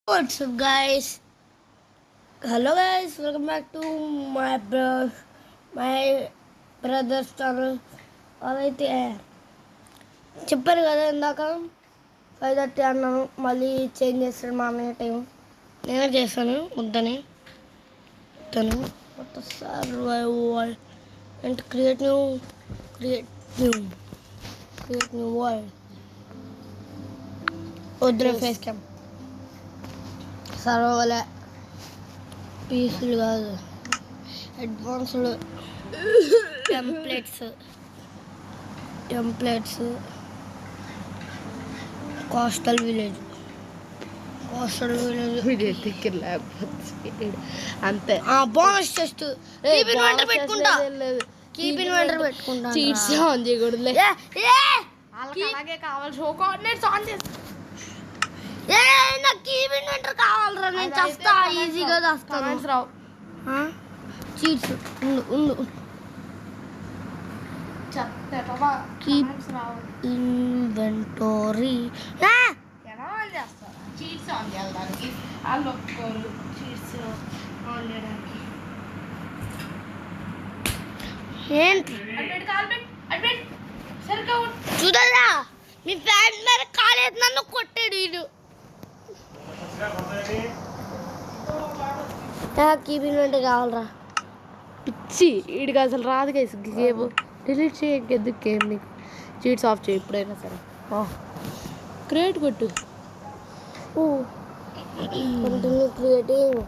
What's up, guys? Hello, guys. Welcome back to my brother's channel. అయితే చెప్పారు కదా ఇందాక 5:30 అన్నాను. మళ్ళీ చేంజ్ చేస్తాడు మా అన్నయ్య టైం. నేనే చేస్తాను వద్దని తను survival and create new world వద్దులే ఫేస్ క్యామ్ సర్వైవల్ పీసులు కాదు అడ్వాన్స్డ్ టెంప్లెట్స్ కోస్టల్ విలేజ్ అంతే బోనస్ చెస్ట్ కీప్ ఇన్వెంటర్ పెట్టుకుంటా చీట్స్ ఆన్ చేయకూడదులే అలాగే కావాలి షో కోఆర్డినేట్స్ ఆన్ చేస్తా నాకు కీప్ ఇన్వెంటర్ కావాలరా నేను చేస్తా ఈజీగా చేస్తాను రావు చీట్స్ ఉండు కీప్ ఇన్వెంటరీ చీట్స్ ఆన్ చేయడానికి వాళ్ళు ఒప్పుకోరు చీట్స్ ఆన్ చేయడానికి ఏంటి చూడరా మీ ఫ్యాన్ మీద కాలేదు నన్ను కొట్టాడు వీడు కీప్ ఇన్వెంటర్ కావాలరా పిచ్చి వీడికి అసలు రాదు కేసు గేమ్ డిలీట్ చేయదు గేమ్ నీకు చీట్స్ ఆఫ్ చేయి ఎప్పుడైనా సరే క్రియేట్ కొట్టు కంటిన్యూ క్రియేటింగ్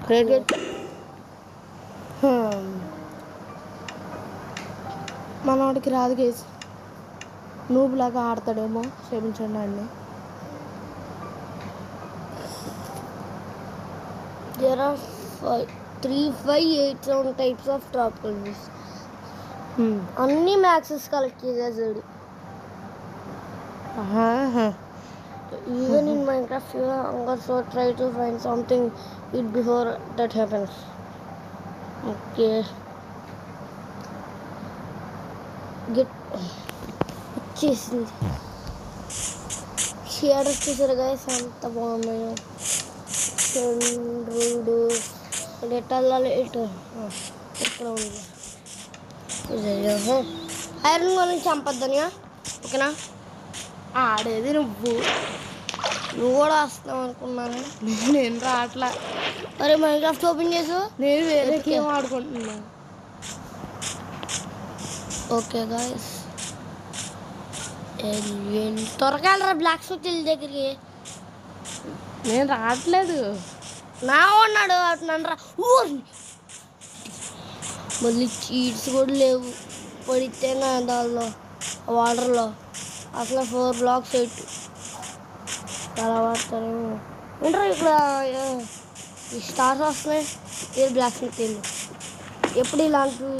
క్రియేట్ మనవాడికి రాదు కేసు నూబులాగా ఆడతాడేమో క్షమించండి అండి There are 3, 5, 8, 7 types of tropical fish. అన్ని మ్యాక్సెస్ కలెక్ట్ చేసేసాడు even in Minecraft so try to find something it before that happens okay get వచ్చేసింది షేడర్స్ చూసారు గైస్ ఎంత బాగున్నాయో చంద్రుడు ఎట్లా ఇటు ఇక్కడ ఉంది ఐరన్ వాళ్ళని చంపొద్దనియా ఓకేనా ఆడేది నువ్వు కూడా వస్తావు అనుకున్నాను నేను రావట్లా అరే మైన్క్రాఫ్ట్ ఓపెన్ చేసు నేను వేరే గేమ్ ఆడుకుంటున్నా ఓకే గాయస్ త్వరగా వెళ్ళరా బ్లాక్ స్మిత్ వెళ్ళి దగ్గరికి నేను రావట్లేదు నా ఉన్నాడు అటునరా మళ్ళీ చీట్స్ కూడా లేవు పడితే నా దానిలో వాటర్లో అసలు 4 బ్లాక్స్ ఎట్టు చాలా వాడతారేమో ఉంటారు ఇక్కడ ఈ స్టార్స్ వస్తున్నాయి ఏ బ్లాక్ స్మిత్ వెళ్ళు ఎప్పుడు ఇలాంటి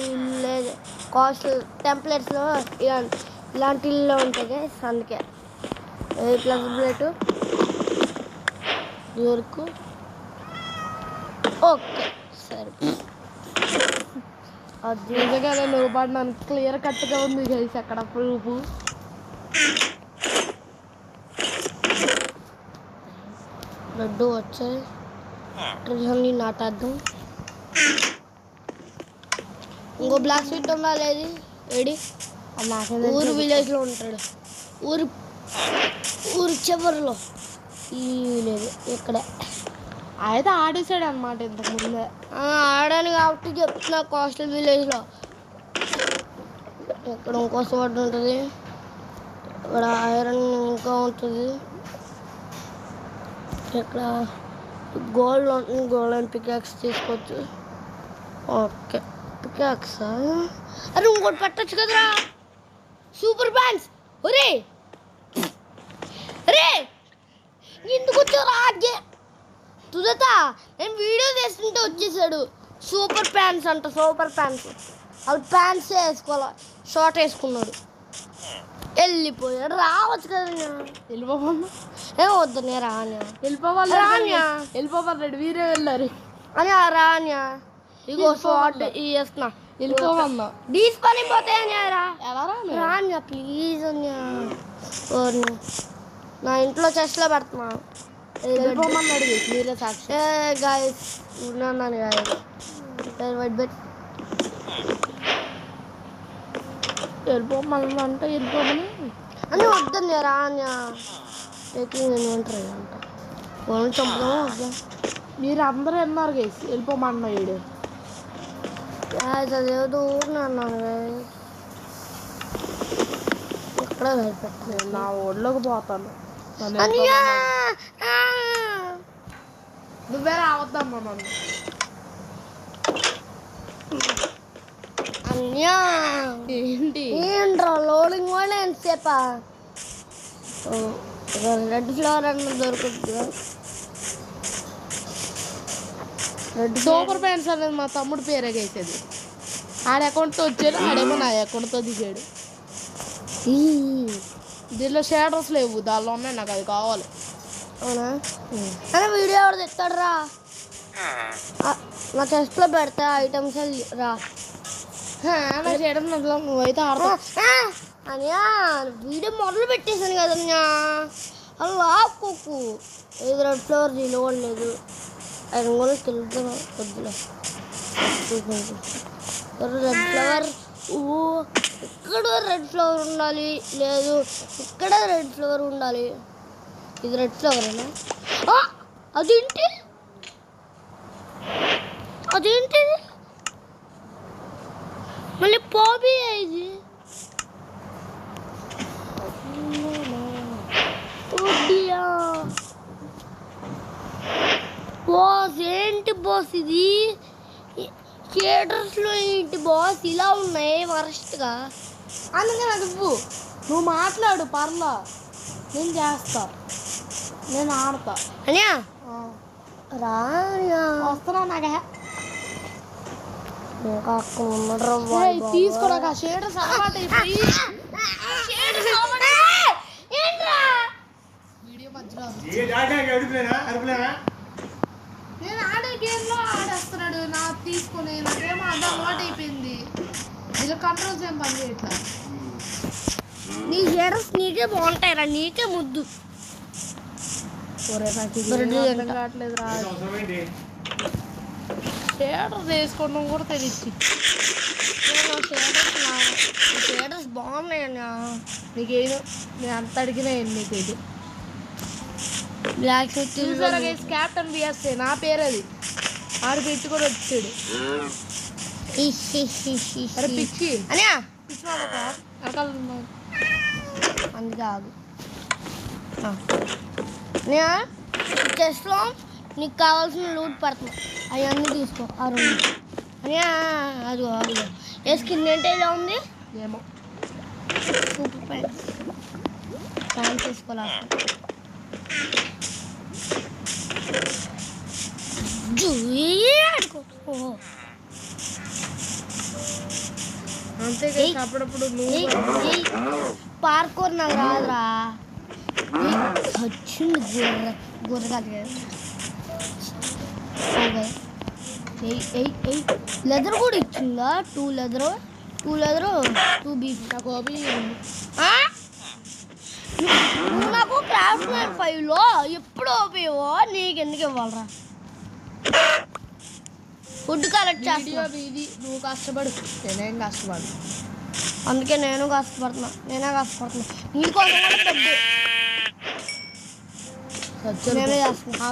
లేదు కాస్ట్ టెంప్లెట్స్లో ఇలాంటి ఇల్లు ఉంటాయి అందుకే ప్లస్ ప్లేటు దొరుకు ఓకే సరే అది నిజంగా నువ్వు పడినాను క్లియర్ కట్గా ఉంది కలిసి అక్కడ ప్రూఫ్ లడ్డు వచ్చాయి ట్రిల్ని నాటేద్దాం ఇంకో బ్లాక్ స్వీట్ ఉందా లేదు ఏడి ఊరు విలేజ్లో ఉంటాడు ఊరు చివరిలో ఈ విలేజ్ ఇక్కడే అయితే ఆడేసాడు అనమాట ఇంతకుముందే ఆడాను కాబట్టి చెప్తున్నా కోస్టల్ విలేజ్లో ఇక్కడ ఇంకో చోట ఉంటుంది ఇక్కడ ఐరన్ ఇంకా ఉంటుంది ఇక్కడ గోల్డ్ ఉంటుంది గోల్డెన్ పికాక్స్ తీసుకోవచ్చు ఓకే పికాక్స్ అరే ఇంకోటి పెట్టచ్చు కదరా సూపర్ ప్యాంట్స్ ఒరే అరే ఎందుకు వచ్చారా ఆగే తుదతా నేను వీడియో చేస్తుంటే వచ్చేసాడు సూపర్ ప్యాంట్స్ అంట సూపర్ ప్యాంట్స్ వాళ్ళు ప్యాంట్స్ వేసుకోవాలి షార్ట్ వేసుకున్నాడు వెళ్ళిపోయాడు రావచ్చు కదా వెళ్ళిపోమన్నా ఏం వద్దు నేను రాన్యా వెళ్ళిపోవాలి రాన్యా వెళ్ళిపోవాలి వీరే వెళ్ళారు అని రాన్యా ఇగో షార్ట్ వేస్తున్నా వెళ్ళిపోమన్నా డీస్ పని పోతాయి రా ఎలా రాన్యా ప్లీజ్ అన్యా నా ఇంట్లో చెస్ట్లో పెడుతున్నాను. వెళ్ళిపోమన్నాడు guys, మీరే సాక్షి. ఏ గాయస్ ఉన్నాను గాయస్. వైట్ బెట్ వెళ్ళిపోమని అంటే వెళ్ళిపోమని అని వద్దని రాన్యా టేకింగ్ నేను ఉంటారు అంట వాళ్ళని చంపుదామా వద్దా. మీరు అందరూ అన్నారు గైస్ వెళ్ళిపోమన్నా వీడు. అదేదో ఊరిని అన్నాను గాయస్. ఇక్కడ నేను నా ఊళ్ళోకి పోతాను. నన్ను అనియా నువ్వే రావద్దమ్మా నన్ను. అన్యా ఏంటి ఏంట్రా లోడింగ్ కూడా ఎంతసేపా. రెడ్ ఫ్లవర్ అన్న దొరుకుతుంది. రెడ్ సూపర్ ప్యాంట్స్ అనేది మా తమ్ముడు పేరే గైసేది. ఆడ అకౌంట్తో వచ్చాడు, ఆడేమో నా అకౌంట్తో దిగాడు. దీనిలో షేడర్స్ లేవు, దానిలో ఉన్నాయి, నాకు అది కావాలి. అవునా అదే వీడియో ఎవరు తెస్తాడు రా. నా చెస్ట్లో పెడతా ఐటమ్స్ రా. నా షేడర్ నువ్వైతే ఆడతావు. అనియా వీడియో మొదలు పెట్టేశాను కదన్యా. అలా ఆపుకోకు. ఏది రెడ్ ఫ్లవర్ నిలవలేదు. ఆయన కూడా తెలుద్దాం వద్దులే. రెడ్ ఫ్లవర్ ఇక్కడ రెడ్ ఫ్లవర్ ఉండాలి, లేదు ఇక్కడ రెడ్ ఫ్లవర్ ఉండాలి. ఇది రెడ్ ఫ్లవరేనా? అదేంటి అదేంటిది మళ్ళీ పాపీ ఇది. బాస్ ఏంటి బాస్ ఇది? థియేటర్స్లో ఏంటి బాస్ ఇలా ఉన్నాయి వరస్ట్గా? అందుకని నువ్వు మాట్లాడు పర్లా, నేను చేస్తా, నేను ఆడతా. అనియా రా వస్తున్నా. నాకే తీసుకో. తీసుకోరా షేడర్స్ అలవాటు అయిపోయి వీడియో మధ్యలో నేను ఆడే గేమ్లో ఆడేస్తున్నాడు. నాకు తీసుకొని నాకేమో అది అలవాటు అయిపోయింది. ఇలా కంట్రోల్స్ ఏం పని చేయట్లా. నీ షేడర్స్ నీకే బాగుంటాయిరా, నీకే ముద్దు. అర్థం కావట్లేదు రా. షేడర్స్ వేసుకోవడం కూడా తెలిసి షేడర్స్ బాగున్నాయన్నా. నీకేదో నేను అంత అడిగినా నీకు ఇది బ్లాక్ చూసారా గైస్, క్యాప్టెన్ బిఎస్ఏ నా పేరు అది. ఆడు పెట్టుకొని వచ్చాడు. అరే పిచ్చి అనియా పిచ్చి వెనకాల అందుకే ఆగు. అనియా చెస్ట్లో నీకు కావాల్సిన లూట్ పడుతుంది, అవన్నీ తీసుకో. ఆ రెండు అనియా అదిగో అదిగో. ఏ స్కిన్ ఏంటి ఇలా ఉంది? ఏమో సూపర్ ప్యాంట్స్ ప్యాంట్స్ తీసుకోవాలి. అంతే అప్పుడప్పుడు పార్కోర్ నాకు రాదురా. వచ్చింది గుర్ర కాదు. లెదర్ కూడా ఇచ్చిందా? 2 లెదరు 2 బీఫ్. నాకు హోబీ నాకు క్రాఫ్ట్ మ్యాన్ 5లో ఎప్పుడు ఓపీవో నీకెందుకు ఇవ్వాలరా? ఫుడ్ కలెక్ట్ చేస్తా. ఇది నువ్వు కష్టపడు, నేనేం కష్టపడు. అందుకే నేనే కష్టపడుతున్నా. నీకోసం కూడా పెద్ద నేనే చేస్తున్నా. ఆ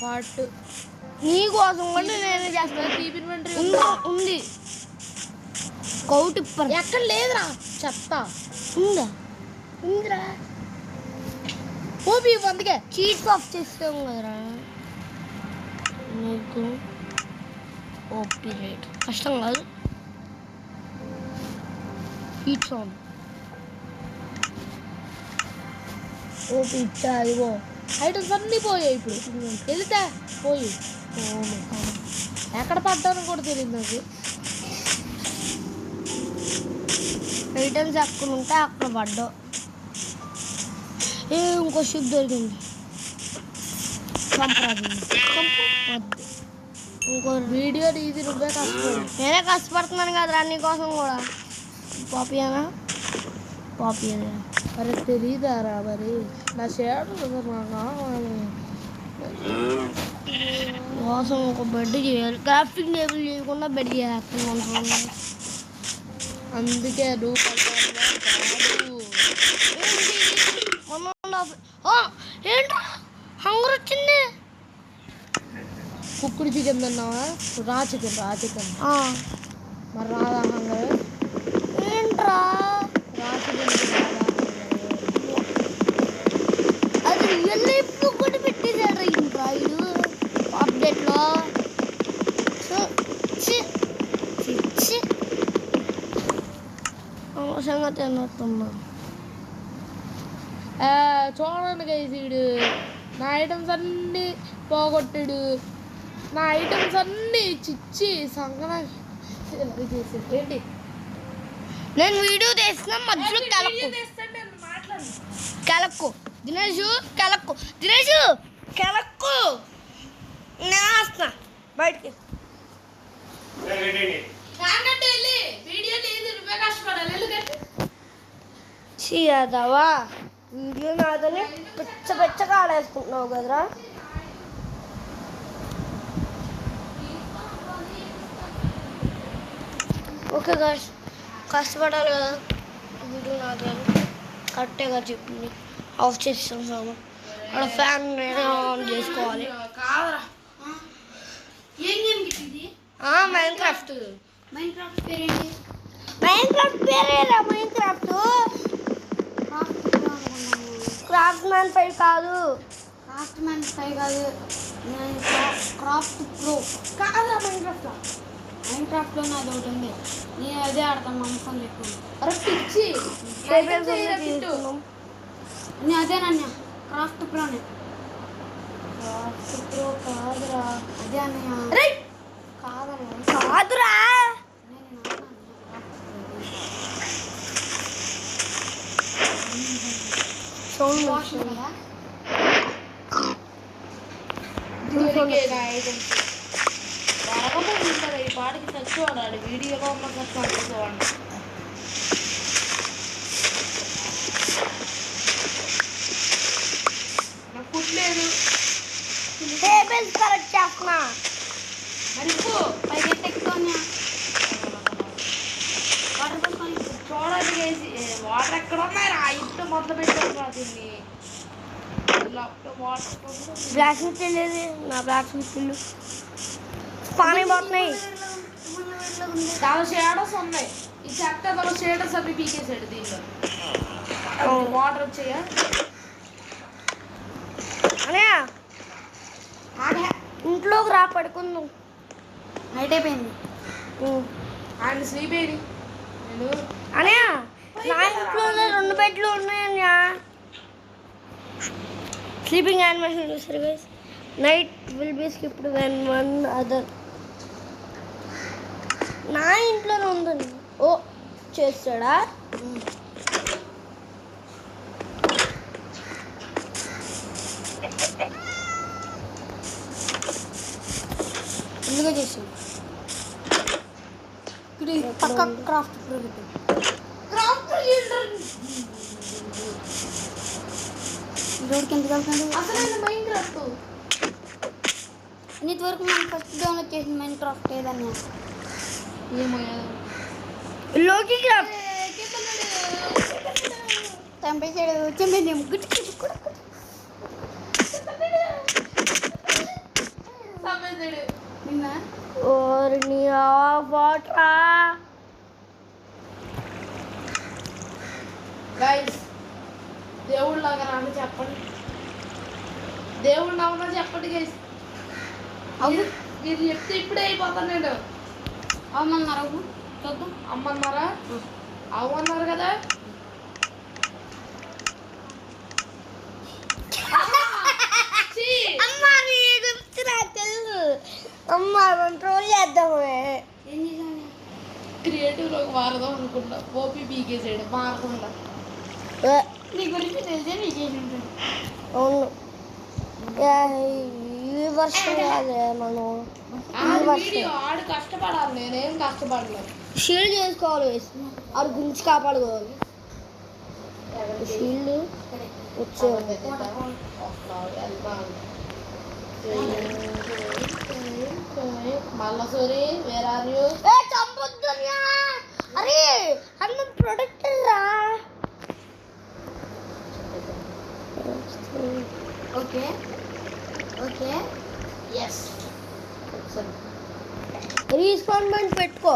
పార్ట్ నీకోసం కూడా నేనే చేస్తున్నా. ఇన్వెంటరీ ఉంది కౌటిప్పర్ ఎక్కడ లేదురా, చెప్తా. ఉందిరా. ఓపీ అందుకే చీట్స్ ఆఫ్ చేస్తాం కదరా నీకు. ఓపీ రేట్ కష్టం కాదు. హీట్స్ ఆన్ ఓపీ ఇచ్చా. ఇగో ఐటమ్స్ అన్నీ పోయాయి. ఇప్పుడు వెళ్తే పోయి ఎక్కడ పడ్డాను కూడా తెలియదు నాకు. ఐటమ్స్ ఎక్కడ ఉంటే అక్కడ పడ్డావు. ఇంకో షిప్ దొరికింది. ఇంకో వీడియో ఇది నువ్వే కష్టపడు. నేనే కష్టపడుతున్నాను కదరా నీకోసం కూడా. పాపీ అనా పాపీ మరి తెలీదారా మరి నా షేడు కోసం ఒక బెడ్ చేయాలి. గ్రాఫిక్ టేబుల్ చేయకుండా బెడ్ చేయాలి. అందుకే నువ్వు ఏంట్రా హంగర్ వచ్చింది. కుక్కుడు చికెన్ తిన్నావా? రా చికెన్ మరి రాదా హంగర్? ఏంట్రా రా చికెన్ అది రియల్ లైఫ్లో కూడా పెట్టేశాడు ఇంకా ఇది అప్డేట్లో. సంగతి తిన్నట్టున్నా. చూడండి గైసీడు నా ఐటమ్స్ అన్నీ పోగొట్టాడు. నా ఐటమ్స్ అన్నీ చిచ్చి సంగన చేసాడు ఏంటి? నేను వీడియో తీసిన మధ్యలో కెలక్కు దినేష్ కెలక్కు నేను వస్తున్నా బయటికి. చీయదవా వీడియో నాదని పెచ్చగా ఆడేసుకుంటున్నావు కదరా. ఓకే గాయ్స్, కష్టపడాలి కదా. వీడియో నాదని కరెక్ట్గా చెప్పింది. ఆఫ్ చేస్తున్నాము. అక్కడ ఫ్యాన్ ఆన్ చేసుకోవాలి. మైన్క్రాఫ్ట్ పేరేరా మైన్క్రాఫ్ట్. క్రాఫ్ట్ మ్యాన్ 5 కాదు. క్రాఫ్ట్ ప్రో కాదా మైన్క్రాఫ్ట్లో నాది ఒకటి ఉంది. నేను అదే ఆడతాను మనసం ఎక్కువ. అరే పిచ్చి నేను అదేనన్య క్రాఫ్ట్ ప్రోనే. కాదురా అదే అన్నయ్య కాదురా కదా. ఈ పాటికి చచ్చుకోవాలి. వీడియోలో ఉన్న చూడండి. నాకు కుట్లేదు. టేబుల్స్ కరెక్ట్ చేస్తున్నా. మరి పైకి ఎక్కువ చూడండి వేసి వాటర్ ఎక్కడ ఉన్నాయి. ఆ ఇంట్లో మొదలు పెట్టారు దీన్ని. బ్లాక్ స్మిత్ వెళ్ళేది నా బ్లాక్ స్మిత్ ఇల్లు పానీ పోతున్నాయి. చాలా షేడర్స్ ఉన్నాయి. ఈ చెప్తే షేడర్స్ అవి పీకేసాడు దీంట్లో. వాటర్ వచ్చాయా అనే ఇంట్లోకి రా పడుకుందాం. నైట్ అయిపోయింది. ఆయన స్లీప్ అయ్యి నేను అనే నా ఇంట్లోనే 2 బెడ్లు ఉన్నాయన్నా. స్లీపింగ్ యానిమేషన్ చూసారు guys. Night will be skipped when one other. నా ఇంట్లోనే ఉందండి. ఓ చేస్తాడా? ఎందుకు చేసాడు ఇక్కడ పక్క క్రాఫ్ట్ ప్రో రోడ్కి ఎందుకు వెళ్తాడు అసలు మైన్క్రాఫ్ట్. ఇన్నిటి వరకు మనం ఫస్ట్ డౌన్లోడ్ చేసిన మైన్క్రాఫ్ట్ ఏదన్నా ఏమో లోకి క్రాఫ్ట్ చంపేసాడు. చంపేదేమో గుట్టి నిన్న ఓర్ని వాటరా గైస్ దేవుడు లాగా రాని చెప్పండి. దేవుడు నవ్వనా చెప్పండి గైస్. అవు మీరు చెప్తే ఇప్పుడే అయిపోతాను నేను. అవమన్నారు అవు చూద్దాం. అమ్మన్నారా? అవ్వన్నారు కదా. అమ్మా నీ గురించి నాకు తెలుసు. అమ్మా కంట్రోల్ చేద్దామే. ఏం చేసాను క్రియేటివ్లోకి వారదాం అనుకున్నా. ఓపీ పీకేసాడు మారకుండా. నీ గురించి తెలిసే నీ చేసి ఉంటాను. అవును ఈ వర్షం కాదే మనం వీడియో ఆడు కష్టపడాలి. నేనేం కష్టపడలేదు. షేర్ చేసుకోవాలి. ఆడు గురించి కాపాడుకోవాలి. షీల్డ్ వచ్చే మళ్ళా సోరీ వేర్ ఆర్ యూ చంపొద్దురా. అరే అన్న ప్రొడక్ట్ రా. ఓకే ఓకే ఎస్ రీస్పాన్మెంట్ పెట్టుకో.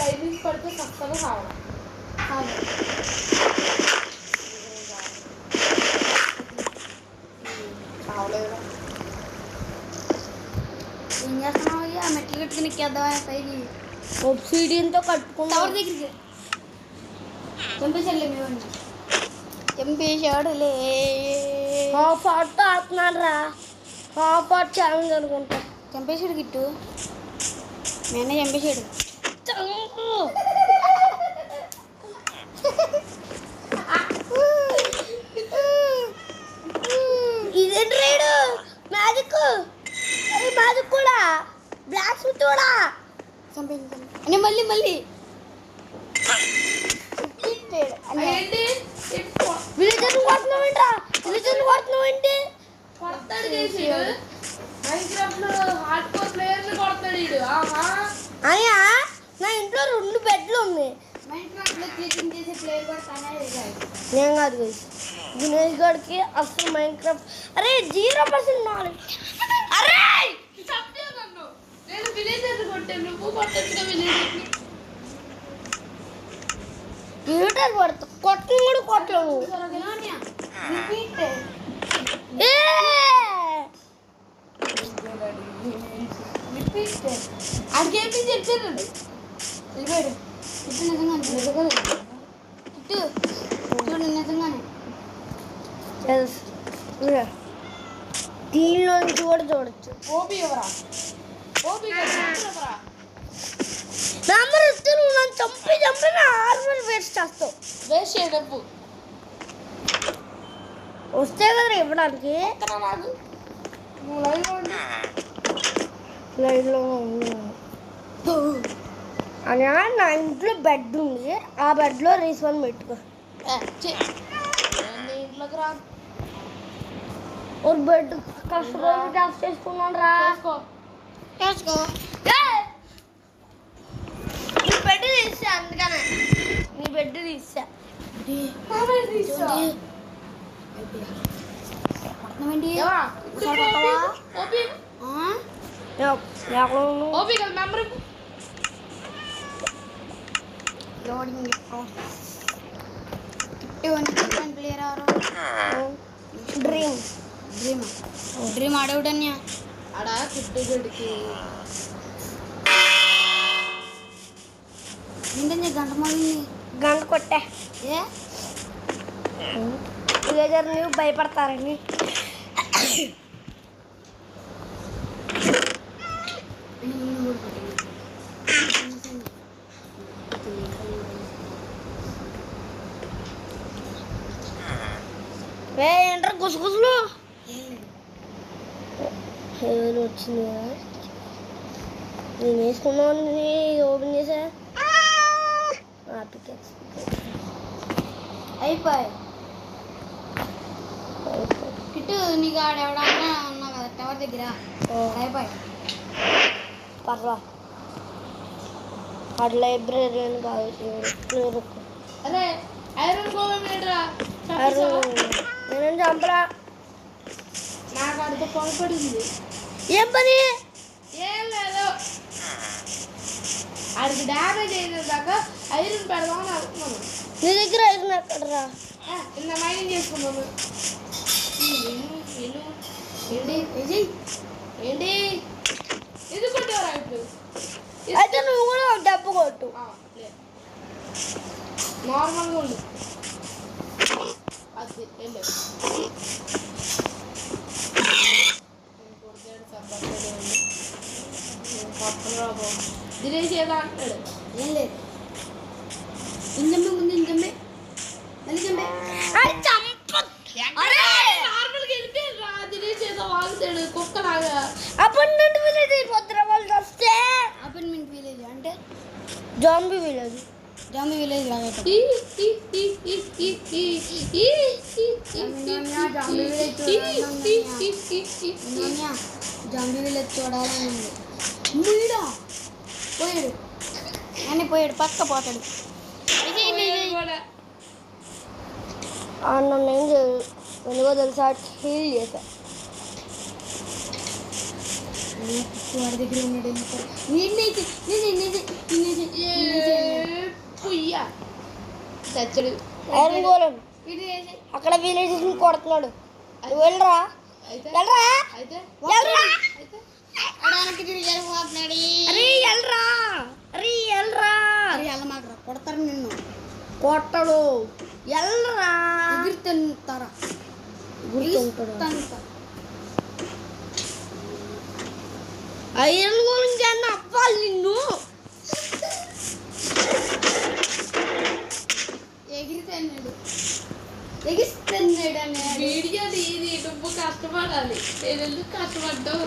టైమింగ్ పడితే సస్తగా కావాలి. ఏం చేస్తున్నావు? అయ్యా మెట్లు కట్టుకుని ఎక్కేద్దామా పైకి? ఒబ్సిడియన్తో కట్టుకున్నా. టవర్ దగ్గరికి చంపేసాడులే మేము. చంపేశాడులే. హాఫ్ హార్ట్తో ఆడుతున్నాడు రా. హాఫ్ హార్ట్ ఛాలెంజ్ అనుకుంటా. చంపేశాడు గిట్టు. నేనే చంపేశాడు. ఇదేంటి రేడు మ్యాజిక్. అరే మ్యాజిక్ కూడా బ్లాక్ స్మిత్ కూడా చంపేసి అని మళ్ళీ మళ్ళీ ఏంటి విలేజర్ని కొడుతున్నావు ఏంట్రా? విలేజర్ని కొడుతున్నావు ఏంటి? కొడతాడు చేసాడు. మైన్క్రాఫ్ట్ లో హార్డ్ కోర్ ప్లేయర్ని కొడతాడు వీడు. అయ్యా నా ఇంట్లో 2 బెడ్లు ఉన్నాయి. మైన్క్రాఫ్ట్ లో క్లికింగ్ చేసే ప్లేయర్ కూడా తనే నేను కాదు guys. దినేష్ గడికి అసలు మైన్క్రాఫ్ట్ అరే 0% నాలెడ్జ్. అరే చంపావు నన్ను. నేను విలేజర్ కొట్టాను, నువ్వు కొట్టచ్చుగా విలేజర్ని. థియేటర్ పడతా కొట్టను కూడా కొట్టలేవు. ఏ అడిగేమి చెప్పారు. వెళ్ళిపోయాడు. ఇటు నిజంగానే ఇటు చూడు నిజంగానే. దీనిలో నుంచి కూడా చూడొచ్చు. ఓబీ ఎవరా? ఓబీ ఎవరా? నెంబర్ ఇస్తే నువ్వు నన్ను చంపి నా ఆర్మర్ వేస్ట్ చేస్తావు. వేస్ట్ చేయడప్పు వస్తే కదా ఇవ్వడానికి. నాకు నువ్వు లైవ్లో ఉండి లైట్లో అని నా ఇంట్లో బెడ్ ఉంది. ఆ బెడ్లో రీస్పాన్ పెట్టుకో. ఇంట్లోకి రా. ఒక బెడ్ కష్టపడి టాప్ చేసుకున్నాను రా. చేసుకో. నీ బెడ్ తీసా అందుకనే నీ బెడ్ తీసా. ఎవరా? ఓబీ ఓబీ కదా మెంబర్. లోడింగ్ ప్లేయర్ ఎవరు? డ్రీమ్ డ్రీమ్ ఆడేవుడన్యా. ఆడ కిట్టుగడికి ఏంటంటే గంట మళ్ళీ గంట కొట్టే ఏ విలేజర్ నువ్వు భయపడతారని. ఏంట్రా గుసగుసలు హెయిర్ వచ్చింది కదా. నేను వేసుకున్నాను ఓపెన్ చేసా. పికెక్స్ అయిపోయి కిట్టు నీకు ఆడెవడన్నా ఉన్నావు కదా టవర్ దగ్గర. అయిపోయి పర్వా ఆడ లైబ్రరీ అని కాదు. అరే ఐరన్ గోళం ఏంట్రా? నేనేం చంపరా. నాకు అడితో పొరపడింది. ఏం పని? ఏం లేదు, ఆడికి డ్యామేజ్ అయిన దాకా ఐరన్ పెడదామని అనుకున్నాను. నీ దగ్గర ఐరన్ ఎక్కడరా? నిన్న మైనింగ్ చేసుకున్నాను. ఏంటి ఏంటి ఎందుకు కొట్టేవరా ఇప్పుడు? అయితే నువ్వు కూడా ఒక దెబ్బ కొట్టు. నార్మల్గా ఉండు. అది వెళ్ళు. దినేష్ ఏదో అంటాడు. ఏం లేదు. ఇంజమ్మే ముందు ఇంజమ్మే మళ్ళీ జమ్మే. నార్మల్గా వెళ్ళిపోయారా? దినేష్ ఏదో వాగుతాడు కుక్క లాగా. అపార్ట్మెంట్ విలేజ్ పొద్దున వాళ్ళు వస్తే apartment village village. Zombie village లాగా ఈ, ఈ, ఈ, ఈ, ఈ, ఈ, ఈ, ఈ, జాంబీ విలేజ్ జాంబీ విలేజ్ చూడాలని ఉంది. మీడా పోయాడు అని పోయాడు, పక్క పోతాడు. నన్ను ఏం చేయదు, ఎందుకో తెలుసా, హీల్ చేశా. వాడి దగ్గర ఉన్నాడు. పుయ్యా చచ్చడు. ఐరన్ గోలం అక్కడ విలేజెస్ కొడుతున్నాడు. నువ్వు వెళ్ళరా, అయితే వెళ్ళరా, అయితే వెళ్ళరా, అయితే అరే వెళ్ళరా, అరే వెళ్ళరా. వెళ్ళమాకరా, కొడతారు నిన్ను. కొట్టడు, వెళ్ళరా. ఎగురుతారా ఐరన్ గోలం చేయండి అవ్వాలి నిన్ను. ఎగిస్తున్నాడు అనే వీడియో తీది నువ్వు కష్టపడాలి, నేను ఎందుకు కష్టపడ్డావు?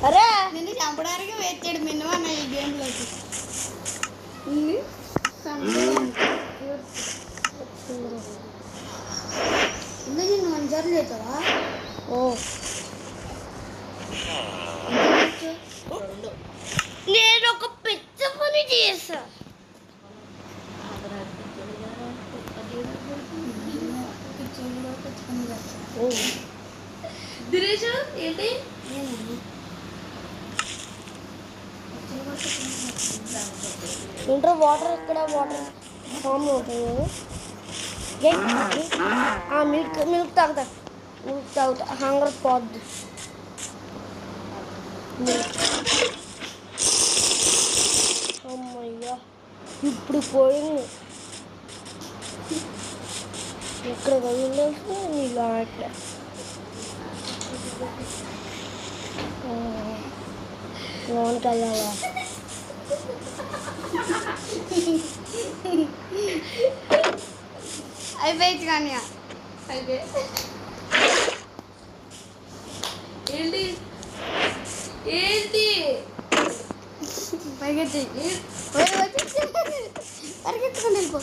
అరే నిన్ను చంపడానికి వేచాడు మిన్నవన్న ఈ గేమ్లోకి. ఇంకా నిన్ను మంచిసార్లు చేస్తావా? ఓ నేను ఒక పెద్ద పని చేసా. దినేష్ ఏంటి ఇంట్లో వాటర్, ఇక్కడ వాటర్ ఫామ్ ఉంటుంది కదా. మిల్క్ మిల్క్ తాగుతా, మిల్క్ తాగుతా, హంగర్ పోద్ది. అమ్మయ్యా ఇప్పుడు పోయింది. ఎక్కడ వదిలేసి నీళ్ళు అట్లా లోనికి వెళ్ళాలా. అయిపోయింది కానీ అయితే ఏంటి ఏంటి పరిగెత్తి పరిగెత్తుకొని వెళ్ళిపో.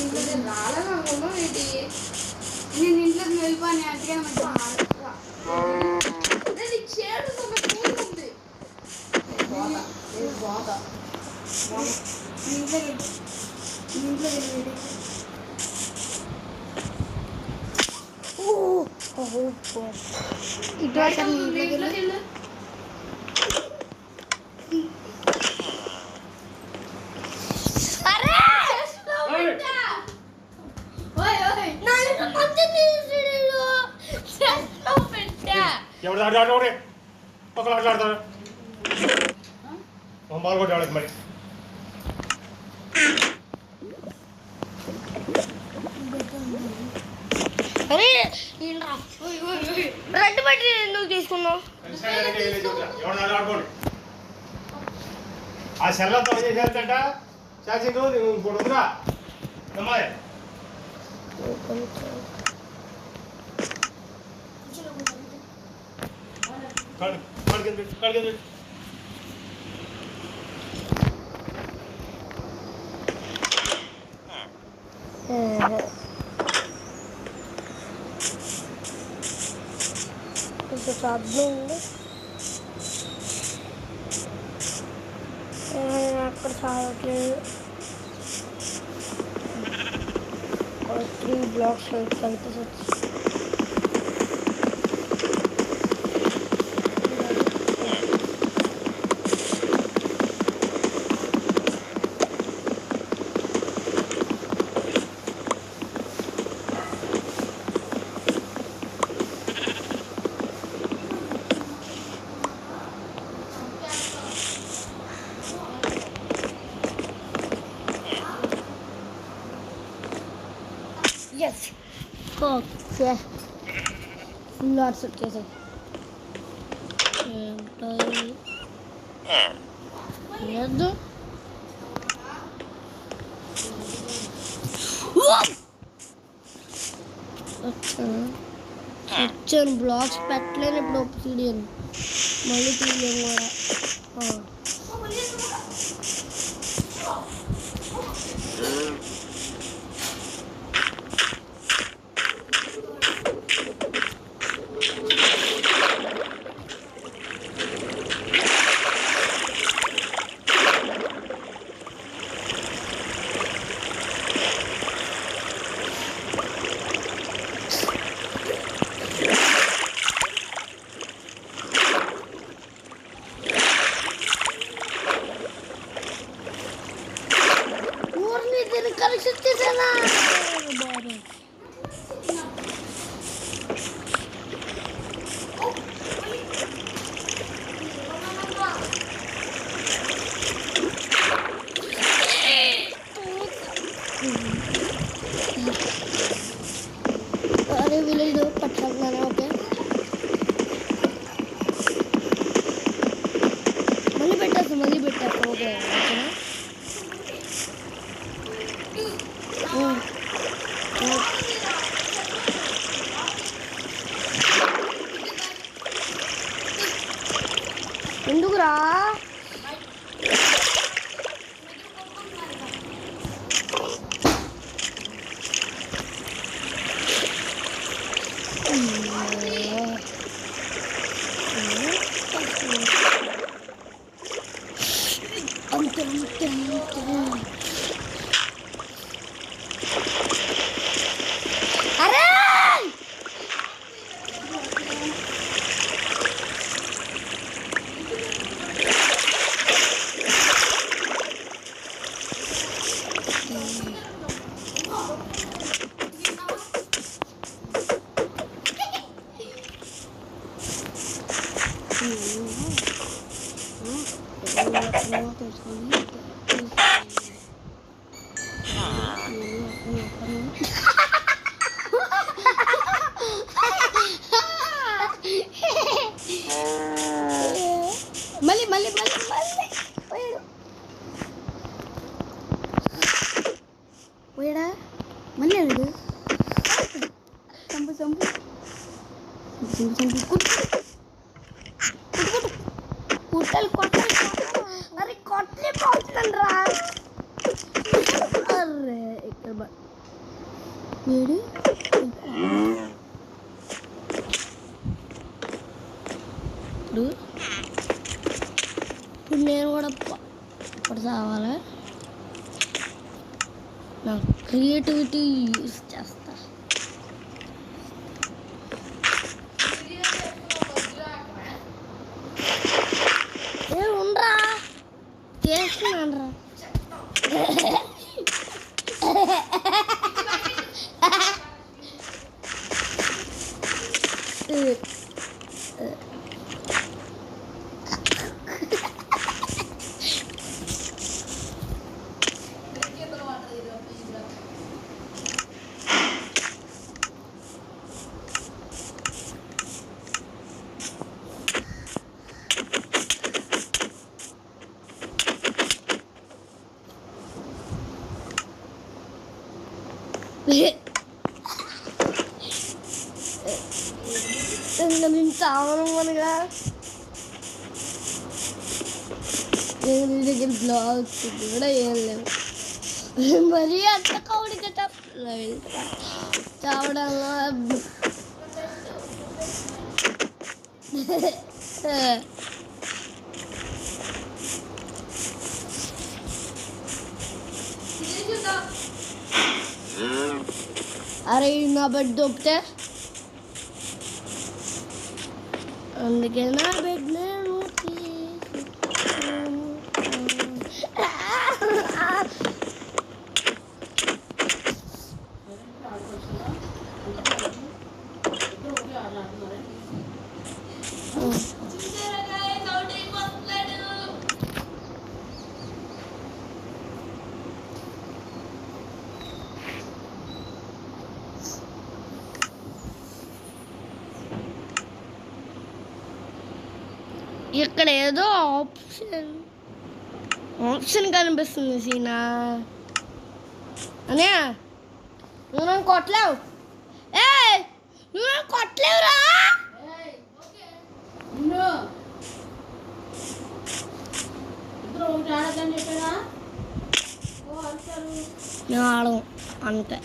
ఇంట్లో నేను రాలేదనుకున్నావు ఏంటి? నేను ఇంట్లోకి వెళ్ళిపోని అట్టుగా నేను నీకు చేయడం ఒక పూలు ఉంది. ఇంట్లోకి వెళ్ళి ఎవరు ఆడాడు ఒకరు ఆటలాడతారు బాల్ కొట్టి ఆడదు మరి. అరే రెడ్ బట్టి ఎందుకు తీసుకున్నావు? ఎవరు ఆడుకోండి. ఆ సెల్లంతా చేసేదంట చేసిండు. నువ్వు ఇప్పుడు ఉందిరా అమ్మాయి. కడిగి కొంచెం ప్రాబ్లం ఉంది అక్కడ చాలట్లేదు. 3 blocks కలిపి yes okay full hours వచ్చేసాయి. లేదు వచ్చాను బ్లాక్స్ పెట్టలేను ఇప్పుడు ఒప్పిడియన్ మళ్ళీ తీయలేము కూడా. పరీక్ష వచ్చేసానా అరే వీళ్ళు పట్టుకుంటున్నాను ఓకే మళ్ళీ పెట్టేస్తా ఓకే ఎందుకురా అంతే అరే మళ్ళీ మళ్ళీ మళ్ళీ మళ్ళీ పోయాడా మళ్ళీ వీడు చంపు చంపు చంపు చంపు కుట్టలు కొట్టాలి అరే కొట్లే పోతున్నాను రా అరే ఇక్కడ వీడు ఇప్పుడు నేను కూడా ఇప్పుడు కావాలి నా క్రియేటివిటీ యూజ్ చేస్తా ఏ ఉండరా చేస్తున్నాను రా నేను చావను మనగా నేను దగ్గర బ్లాగ్స్ కూడా ఏం లేవు మరీ అంత కౌడి కట్ట చావడంలో అరే నా బెడ్ దొప్పితే అందుకే నా బెడ్ నేను ఇక్కడ ఏదో ఆప్షన్ కనిపిస్తుంది సీనా అనే నువ్వు నన్ను కొట్టలేవు నువ్వు నన్ను కొట్టలేవురా నేను ఆడము అంతే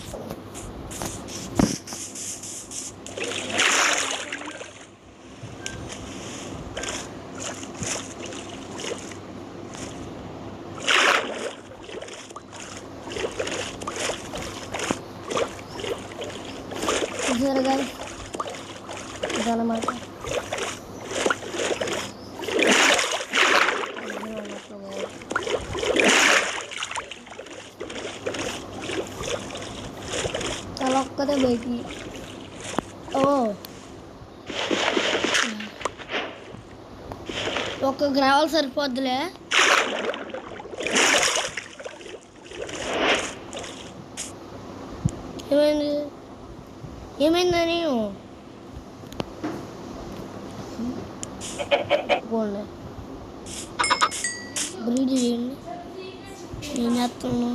జరగా ఇదన్నమాట ఒక్కతే బయటికి. ఓ ఒక్క గ్రావెల్ సరిపోద్దులే. ఏమైంది ఏమైందని పోండి బ్రీడ్ చేయండి. ఏం చేస్తున్నా?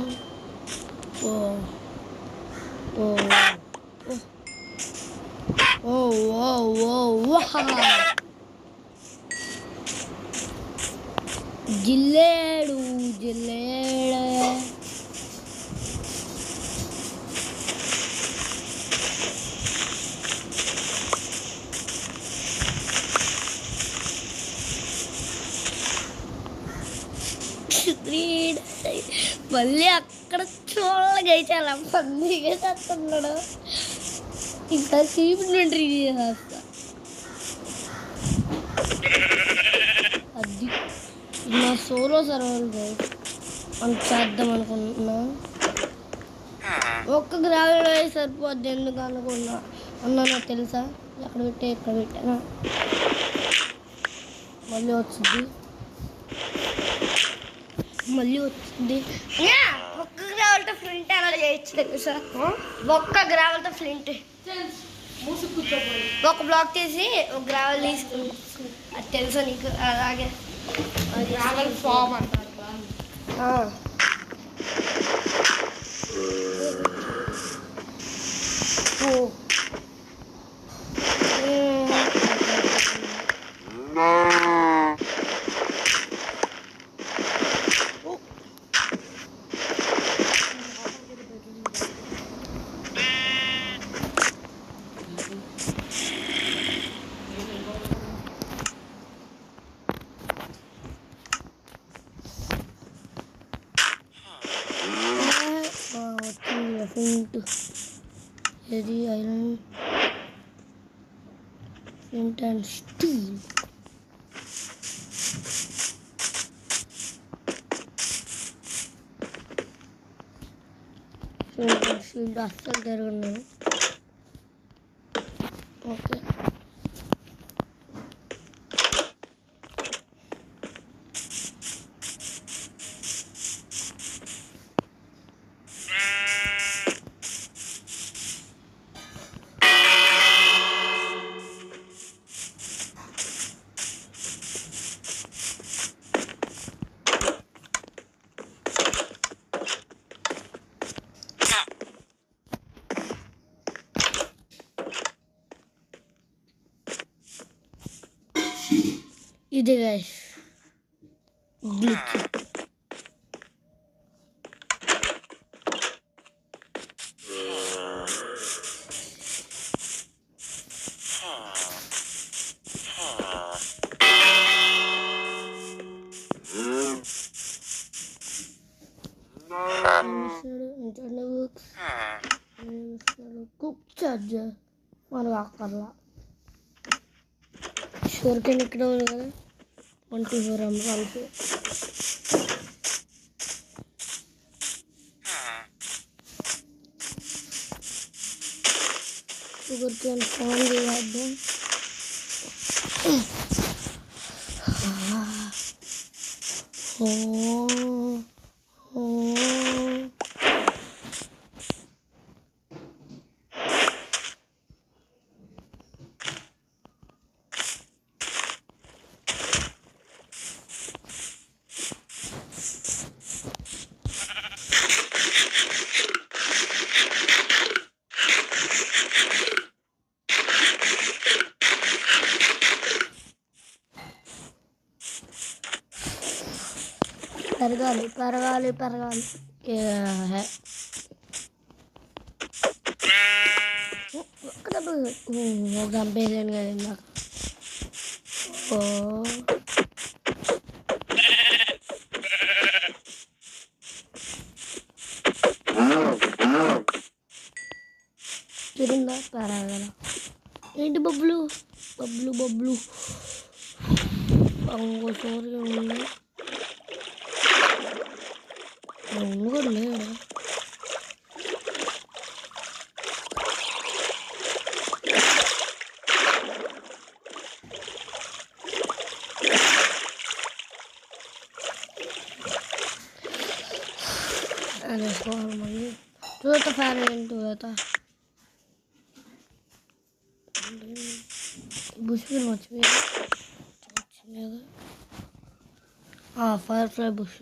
ఓ ఓ ఓ ఓ ఓ ఓ జిల్లేడు జిల్లేడు. మళ్ళీ అక్కడ చూడగా చాలా పందిగా చేస్తున్నాడు. ఇంకా చీప్ నుండి చేస్తా. అది నా సోలో సర్వర్ మనం చేద్దాం అనుకుంటున్నా. ఒక్క గ్రావెల్ సరిపోద్ది ఎందుకు అనుకున్నా అన్నా తెలుసా? ఎక్కడ పెట్టానా మళ్ళీ వచ్చింది. ఒక్క గ్రావెల్తో ఫ్లింట్ అలా చేయొచ్చు తెలుసా? ఒక్క గ్రావెల్తో ఫ్లింట్ ఒక బ్లాక్ తీసి ఒక గ్రావెల్ తీసుకుంది. అది తెలుసా నీకు? అలాగే గ్రావెల్ ఫామ్ అంటారు. ఇది iron flint and steel. Shield అస్సలు తిరుగున్నాను. ఓకే ఇది గైస్ గ్లిచ్. కుక్ చార్జర్ మనకు అక్కర్లా. షూర్కెన్ ఇక్కడ ఉంది కదా 24 emeralds. షుగర్కేన్ ఫామ్ చేద్దాం. పెరగాలి పెరగాలి పెరగాలి. చంపేసాను కదా ఇందాక. తిరిందా పెరగల. ఏంటి బబ్లు బబ్లు బబ్లు ఇంకోసారి ఉంది కూడా లేడు. అది వేసుకోవాలి మళ్ళీ. టూలతో ఫ్యాన్ ఏంటి టూలతో బుష్ వచ్చింది కదా, ఫైర్ ఫ్లై బుష్.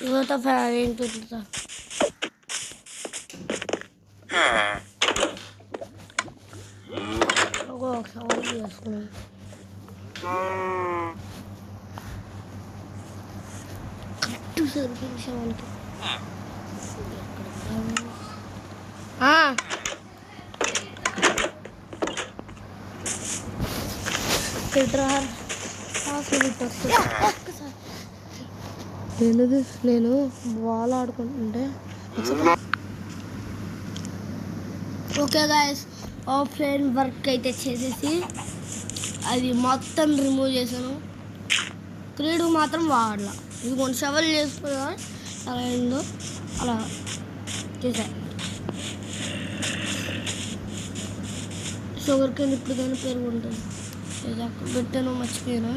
టూలతో ఫ్యాన్ ఏంటి టూలతో ఒకసారి చేసుకున్నాం. కరెక్ట్ సరిపోయింది శవానికి. నేను బాల్ ఆడుకుంటుంటే ఓకే గాయస్, ఆఫ్లైన్ వర్క్ అయితే చేసేసి అది మొత్తం రిమూవ్ చేశాను. క్రీడు మాత్రం వాడలా. ఇది కొన్ని షవల్ చేసుకున్నా అలా ఏందో అలా చేశాను. షుగర్ కేన్ ఇప్పుడు కానీ పెరుగు ఉంటుంది. ఇది అక్కడ పెట్టాను, మర్చిపోయాను.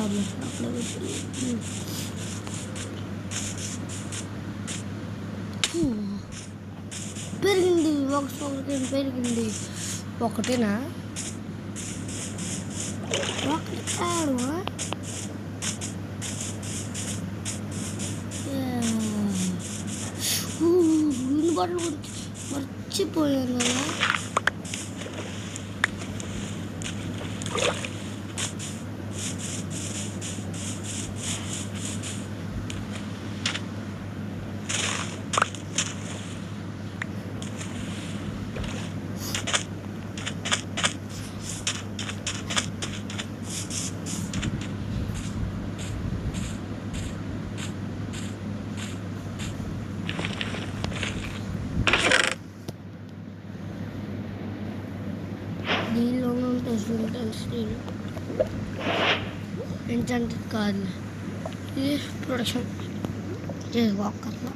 అట్లా పెట్టి పెరిగింది. ఒక షుగర్ కేన్ పెరిగింది. ఒకటేనా ఒకటి కాదు, బట్టలు గురించి మర్చిపోయాను కదా. దీనిలోనే ఉంటుంది స్టీల్. ఏంటంటే కాదు, ఇది ప్రొడక్షన్ చేసుకోకర్లా.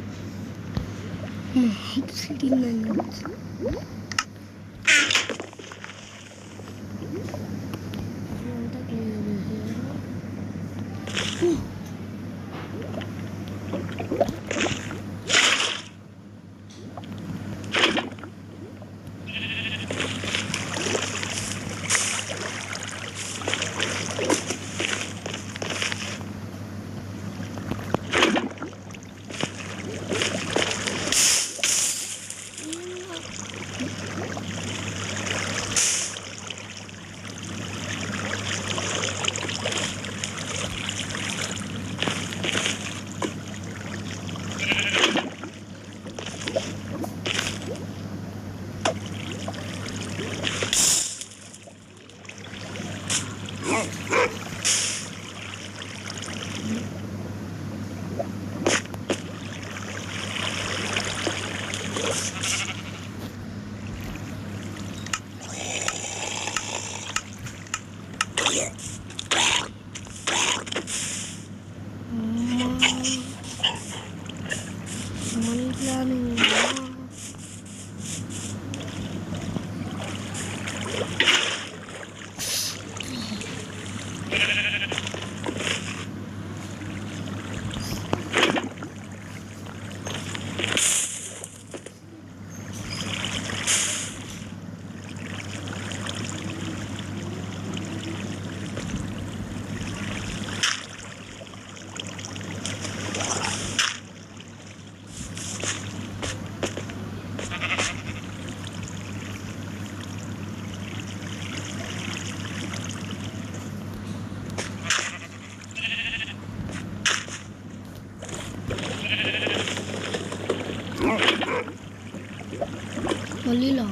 Lila.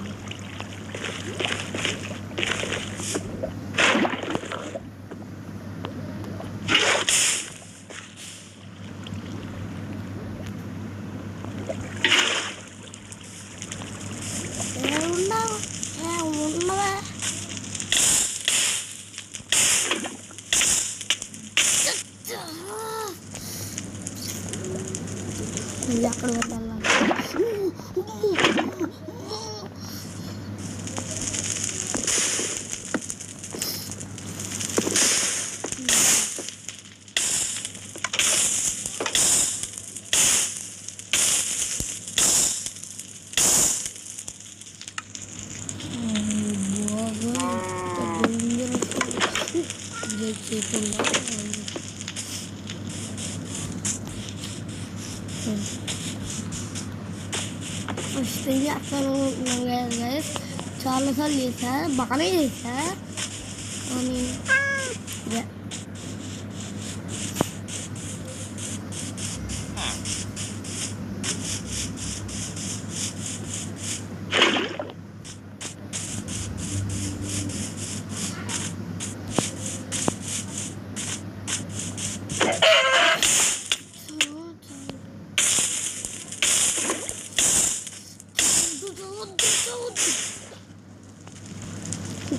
ఇది అక్కడ పెట్టాలి. ఫస్ట్ చేస్తాను గైస్, చాలాసార్లు చేశా, బాగానే చేశా కానీ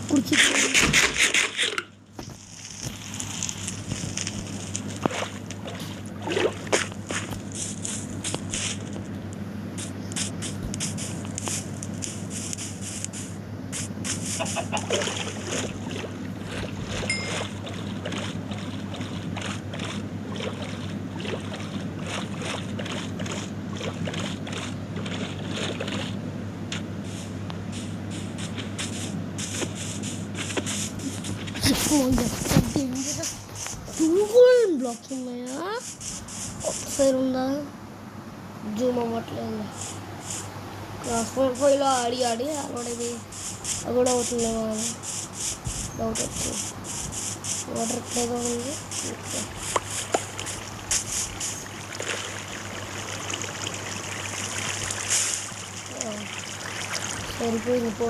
కుర్చీ గోల్డెన్ బ్లాక్స్ ఉన్నాయా? ఒకసారి ఉందా, జూమ్ అవ్వట్లేదు. క్రాస్ఫైర్ ఫైవ్లో ఆడి అలవాడేది అది కూడా అవుతుందేమో అని డౌట్ వచ్చింది. వాటర్ ఎక్కడేదో ఉంది. సరిపోయింది పో.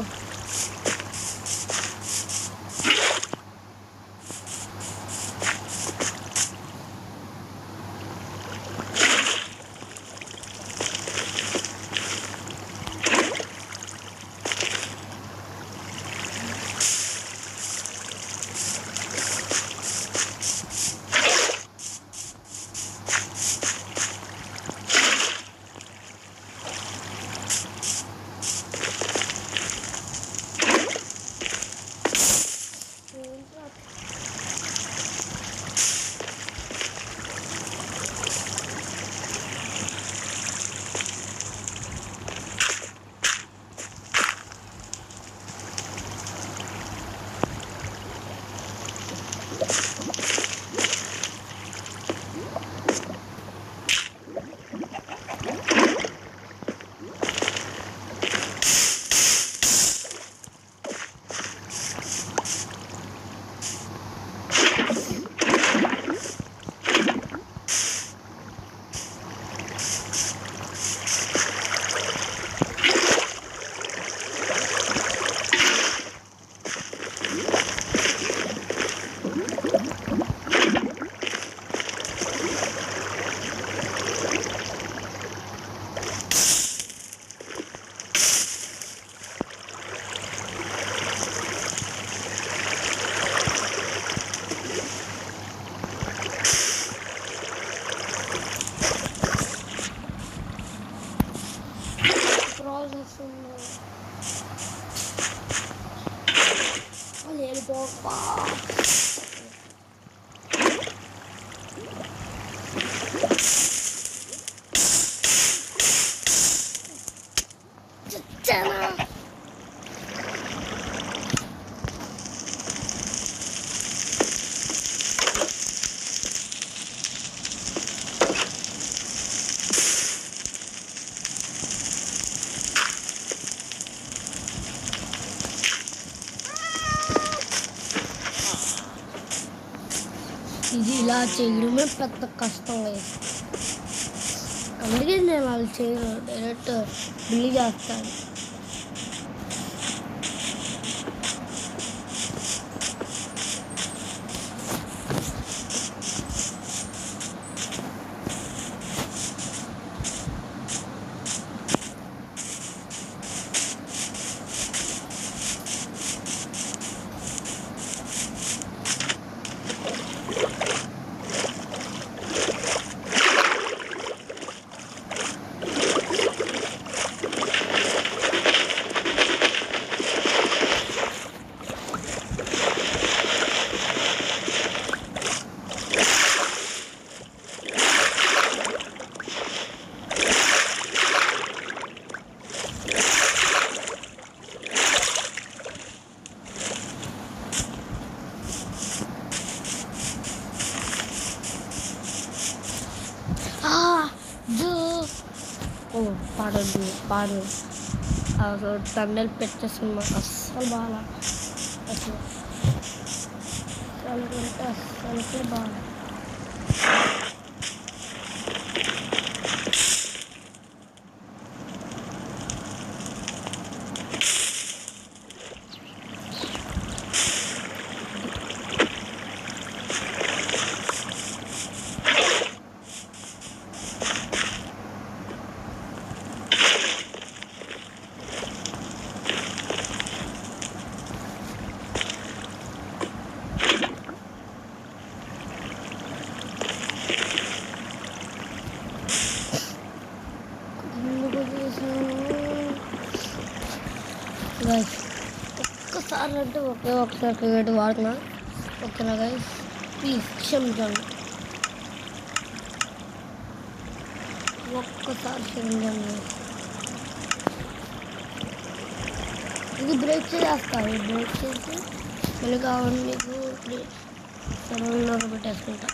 ఇది ఇలా చేయడమే పెద్ద కష్టం లేదు. అందుకే నేను వాళ్ళు చేయను, డైరెక్ట్ బిల్లి చేస్తాను. ఓ పాడొద్దు పాడు అసలు తండ్రి పెట్టేసిన అస్సలు బాగా అసలు అంటే అస్సలకే బాగా గైస్ ఒక్కసారి అంటే ఒకసారి క్రికెట్ వాడుతున్నా ఓకేనా గైస్ ప్లీజ్ క్షమించండి ఒక్కసారి క్షమించండి ఇది బ్రేక్ చేస్తాను బ్రేక్ చేసి మళ్ళీ కావాలి మీకు సరళంగా పెట్టేసుకుంటా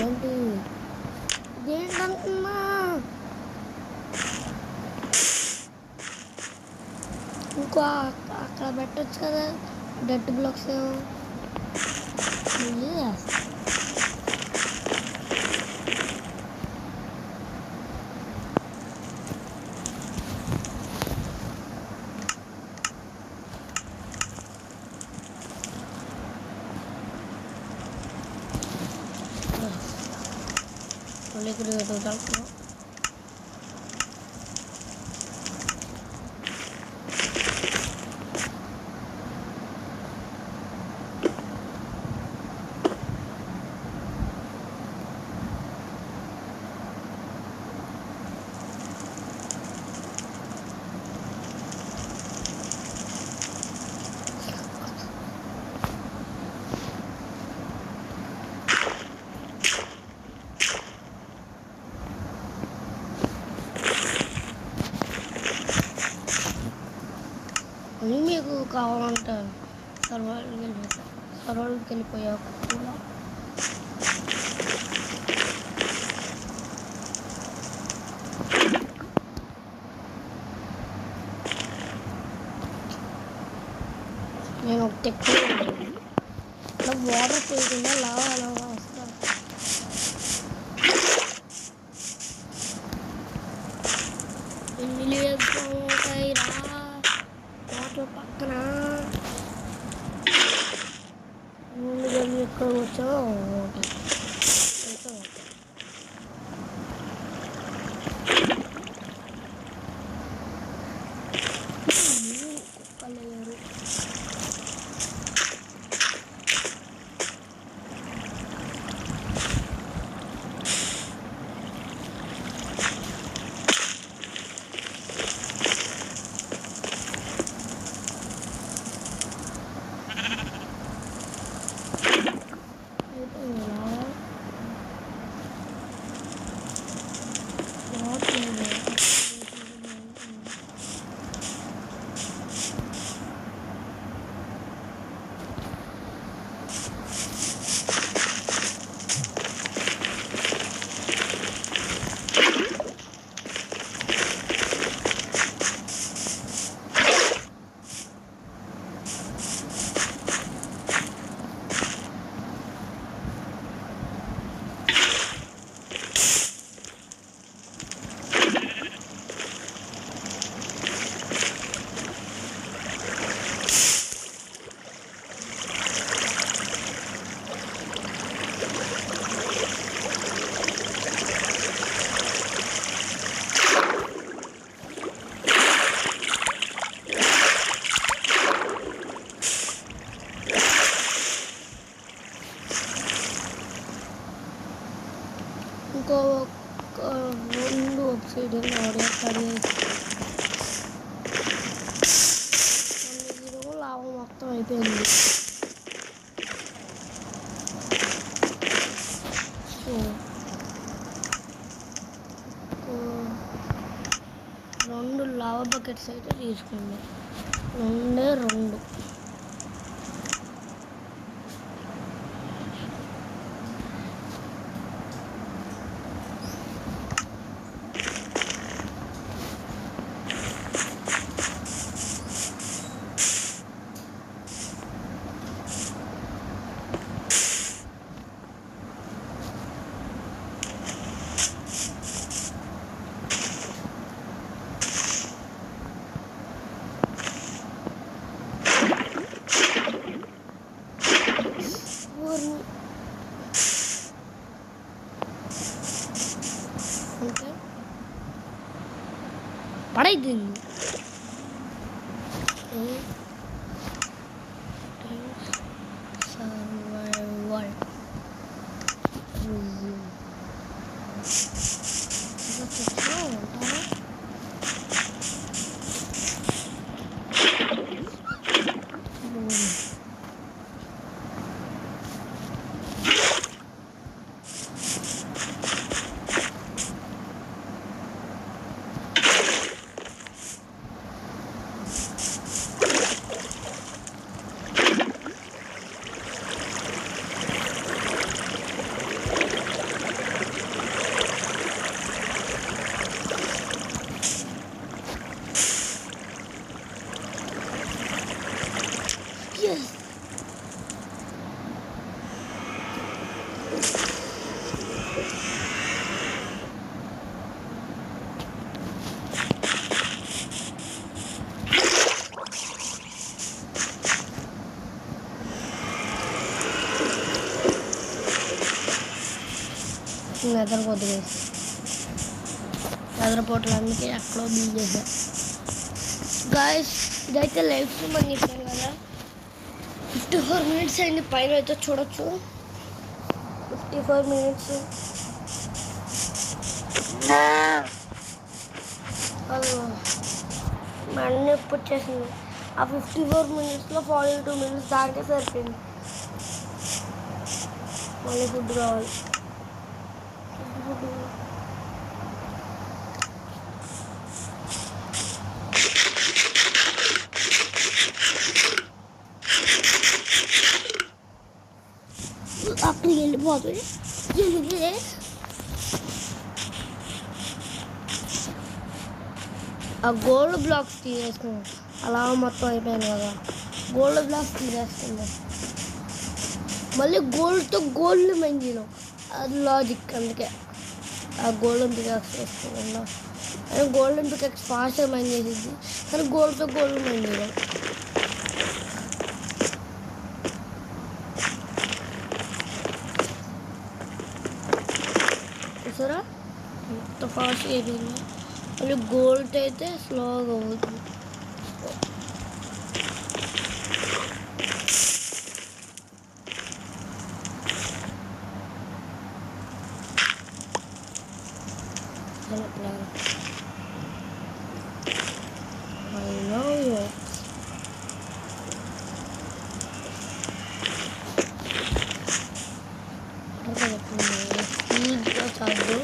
ఏంటి ఏంటంటున్నా ఇంకో అక్కడ పెట్టచ్చు కదా డెడ్ బ్లాక్స్ ఏమో muli क्रिएट हो जाता है అని మీకు కావాలంటే సర్వర్కి వెళ్ళిపోయాక కూడా నేను ఒక టెక్నిక్ ఇలా వాటర్ పోయకుండా లావా అలాగా వస్తాను ఎన్ని వేసుకోతాయి రా వాటర్ పక్కన ముందుగా ఎక్కడ వచ్చామో కుక్కలేరు ఇంకో రెండు ఆబ్సిడియన్ లాభం మొత్తం అయిపోయింది. సో రెండు లావా బకెట్స్ అయితే తీసుకోండి. రెండు పడైంది. సర్వైవల్ నిద్రపోద్దు నిద్రపోవట్లేదు, అందుకే ఎక్కడో బిల్ చేశా. గాయస్ ఇదైతే లైవ్ స్ట్రీమ్ అని చెప్పాను కదా, 54 minutes అయింది. పైన అయితే చూడొచ్చు 54 minutes. అన్నీ ఎప్పుడు వచ్చేసింది. ఆ 54 minutesలో 42 minutes దానికే సరిపోయింది. మళ్ళీ ఫుడ్ కావాలి. అక్కడికి వెళ్ళిపోతుంది. ఆ గోల్డ్ బ్లాక్స్ తీసేసుకున్నాం. అలా మొత్తం అయిపోయింది కదా, గోల్డ్ బ్లాక్స్ తీసేసుకుందాం. మళ్ళీ గోల్డ్తో గోల్డ్ మైన్ చేయడం, అది లాజిక్. అందుకే ఆ గోల్డెన్ పికాక్స్ వేసుకున్నాం. అని గోల్డెన్ పికాక్స్ ఫాస్ట్గా మైన్ చేసేది, కానీ గోల్డ్తో గోల్డ్ మైన్ చేయడం. చూసారా ఎంత ఫాస్ట్గా అయిపోయింది. మళ్ళీ గోల్డ్ అయితే స్లోగా అవుతుంది. చాలు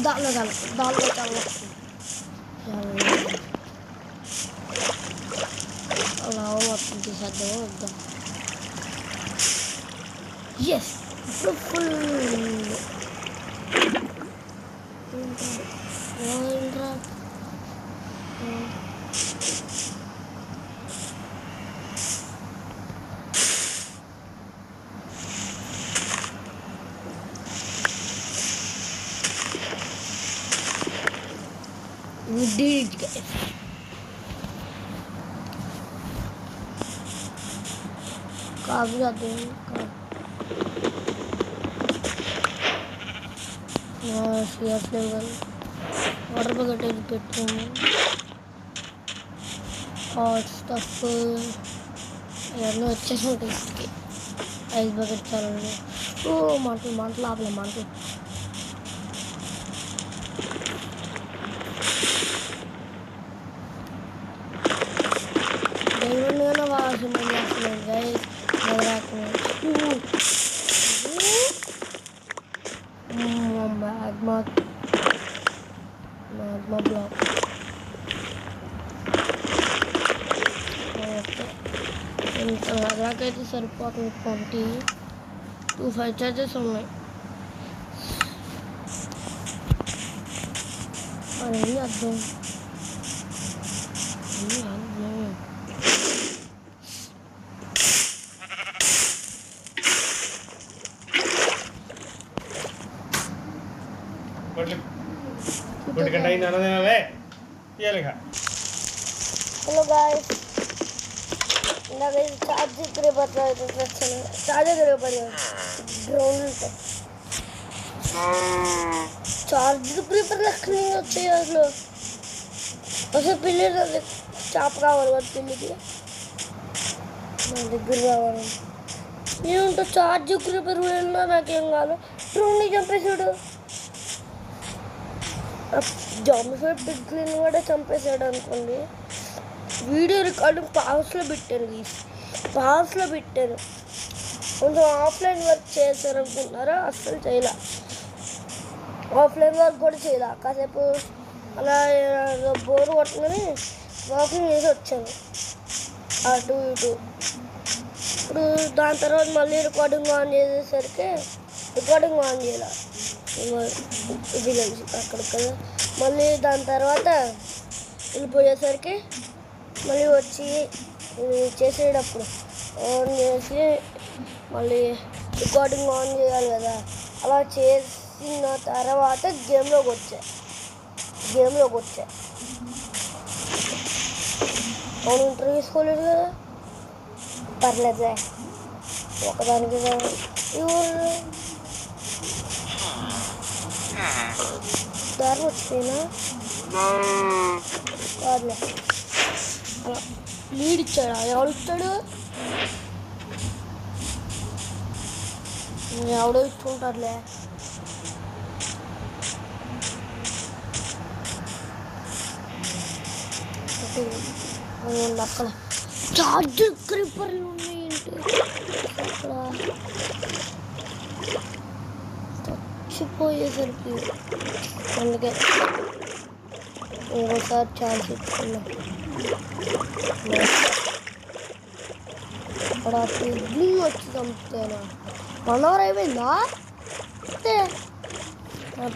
దానిలో చాలా అలా మొత్తం తీసేద్దాం. వద్దాం. ఎస్ ఇప్పుడు full We did it, guys. काफी आते हैं शेयर फ्लेवर वाटर बकेट పెట్టుకోము హాట్ స్టఫ్ ఇవన్నీ వచ్చేసి ఉంటాయి ఐస్ బకెట్ చాలండి ఓ మంటలు ఆపలే మంటలు దేవుడిగా వాసన చేస్తున్నాను గైస్ మ్యాగ్మా బ్లాక్ ఇంత అలాగైతే సరిపోతుంది 25 చార్జెస్ ఉన్నాయి అది అర్థం గంట అయింది అన్నదేనావే ఇవ్వాలి హలో గాయస్ ఇందాక charge creeper charger creeper drone ఉంటాయి ఛార్జ్ క్రేపర్ లెక్కనే వచ్చాయి అసలు పిల్లి చేప కావాలి కదా పిల్లికి నా దగ్గర కావాలి ఏముంటా ఛార్జ్ క్రేపర్ వెళ్ళినా నాకేం కావాలి డ్రోన్ని చంపేసాడు జాంబీఫైడ్ పిగ్లిని కూడా చంపేసాడు అనుకోండి వీడియో రికార్డింగ్ పాస్లో పెట్టాను కొంచెం ఆఫ్లైన్ వర్క్ చేశారనుకుంటున్నారా అస్సలు చేయలే ఆఫ్లైన్ వర్క్ కూడా చేయలే కాసేపు అలా బోర్ కొట్టుకొని వాకింగ్ చేసి వచ్చాను అటు ఇటు ఇప్పుడు దాని తర్వాత మళ్ళీ రికార్డింగ్ ఆన్ చేసేసరికి రికార్డింగ్ ఆన్ చేయాలి ఇది కలిసి అక్కడ కదా మళ్ళీ దాని తర్వాత వెళ్ళిపోయేసరికి మళ్ళీ వచ్చి చేసేటప్పుడు ఆన్ చేసి మళ్ళీ రికార్డింగ్ ఆన్ చేయాలి కదా అలా చేసిన తర్వాత గేమ్లోకి వచ్చా అవును ఇంటర్వ్యూ తీసుకోలేదు కదా పర్లేదులే ఒకదానికి దారి వచ్చిపోయినా కాదులే అలా లీడ్ ఇచ్చాడు ఎవడు ఇచ్చాడు ఎవడో ఇచ్చుకుంటారులే అక్కడ చార్జర్ క్రీపర్లు ఉన్నాయంటే అక్కడ చచ్చిపోయేసరికి అందుకే ఇంకోసారి ఛాన్స్ ఇచ్చుకున్నాం అక్కడ పిగ్ని వచ్చి చంపుతాను 1 అవర్ అయిపోయిందా అంతే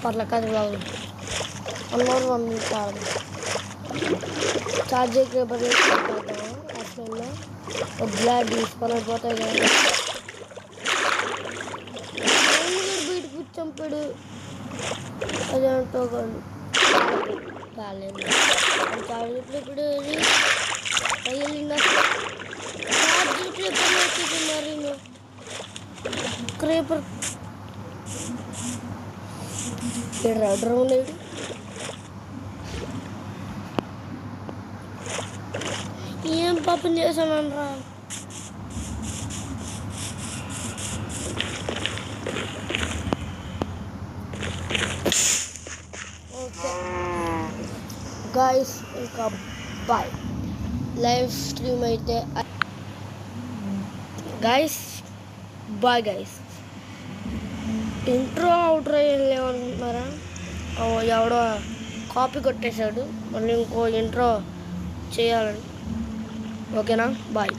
పర్లే కాదు బాబు 1 అవర్ 1 మినిట్ కాదు ఛార్జర్ పేపర్ వేసుకుంటాము ఆఫ్లైన్లో వద్దులా తీసుకొని అయిపోతాయి కదా బయటకు చంపాడు అదేంటో కాదు కాలేదు ఛార్జర్ పేపర్ వెళ్ళిందా ఛార్జర్ పేపర్ వేసుకున్నారు క్రేపర్ డ్రోన్ లేడు ఏం పాపం చేశాను రా ఓకే గాయస్ ఇంకా బాయ్ లైవ్ స్ట్రీమ్ అయితే guys bye guys intro outro వెళ్ళేమనుకుంటున్నారా ఎవడో కాపీ కొట్టేశాడు మళ్ళీ ఇంకో ఇంట్రో చేయాలని ఓకేనా బాయ్